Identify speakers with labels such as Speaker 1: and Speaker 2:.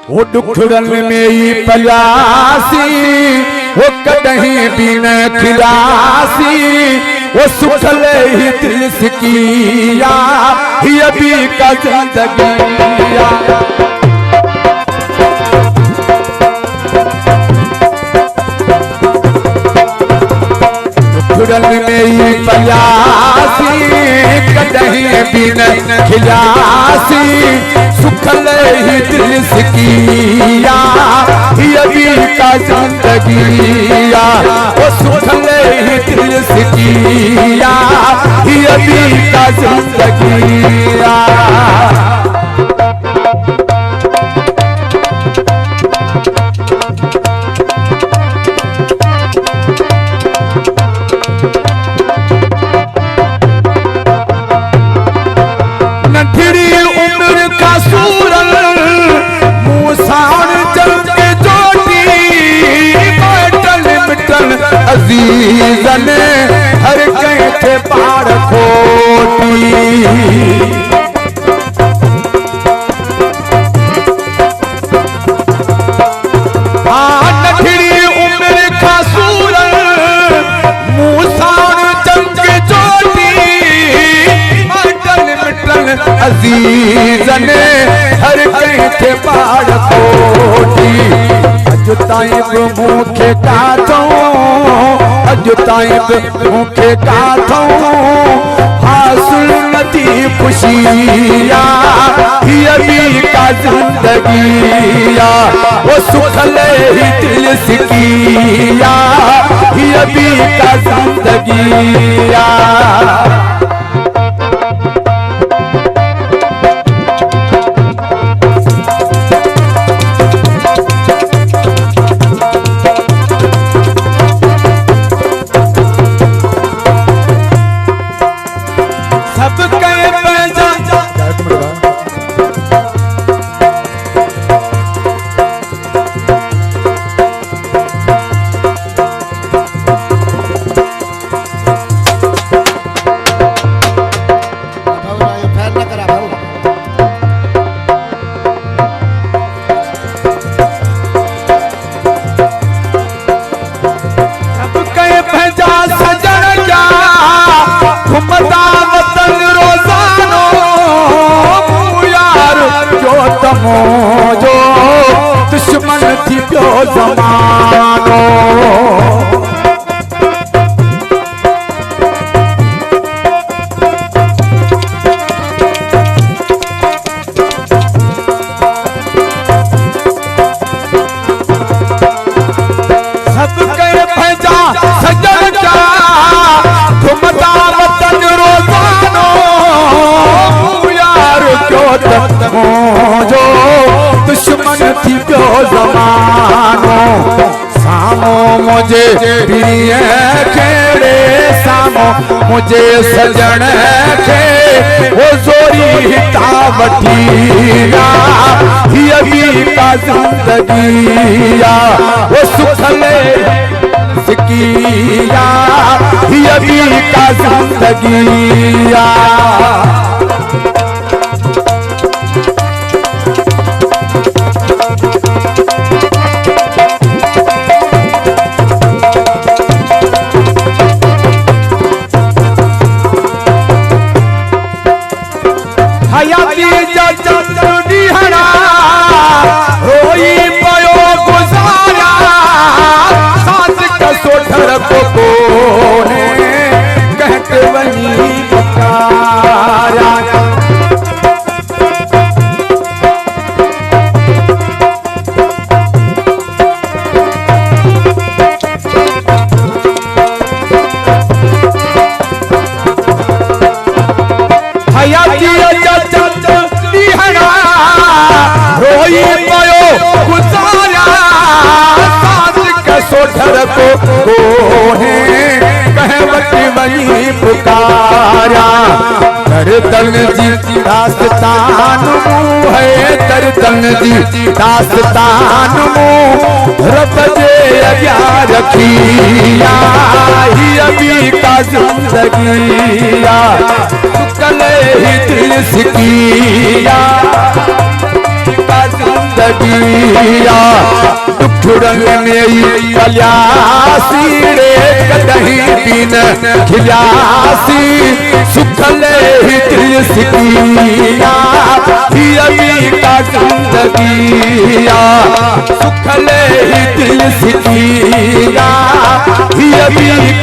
Speaker 1: वो दुखड़न में ही पलासी, वो कहीं भी न खिलासी, वो सुखल ही दिल से किया, ये भी का जिंदगिया। दुखड़न में ही पलासी, कहीं भी न खिलासी, सुखल ही दिल से किया, ये भी का जिंदगिया। वो सुखल ही दिल से किया, ये भी का जिंदगिया। अजीजन हर कहीं थे पार खोटी, नखरी उम्र का सूरन मूसान जंग जोटी, मिटन अजीजन हर कहीं थे पार खोटी। अजुताइब मुखे काथों, अजुताइब मुखे काथों, हासिल नदी खुशिया, ये भी का जिंदगिया। वो सुखल ही दिल से किया, ये भी का जिंदगिया। जो दुश्मन थी प्यो जमानो, सब के भेजा सजन का, घुमता वतन रोजानो, यार क्यों तक जो दुश्मन थी प्यो जमानो। सामो मुझे प्रिय खेड़े, सामो मुझे सजन खे, वो जोरी तावटिया, ये भी का जिंदगिया। वो सुखल सिकिया, ये भी का जिंदगिया। रोई पयो गुजारा, साथ का सोठर को कोने, कहते वही पुकारा। रोई पयो गुजारा, साथ के सोठर को कोने, कहवती वही पुकारा। दर्दन जी दास्तान मुँह है, दर्दन जी दास्तान मुँह, रब जे अग्या रखिया, ये भी का जिंदगिया। सुखल ही दिल से किया, का जिंदगिया दुखड़न में कल्यासी रे कदही बिन खिलासी सुखले ही दिल सिकिया अभी का जिंदगिया सुखले ही दिल सिकिया अभी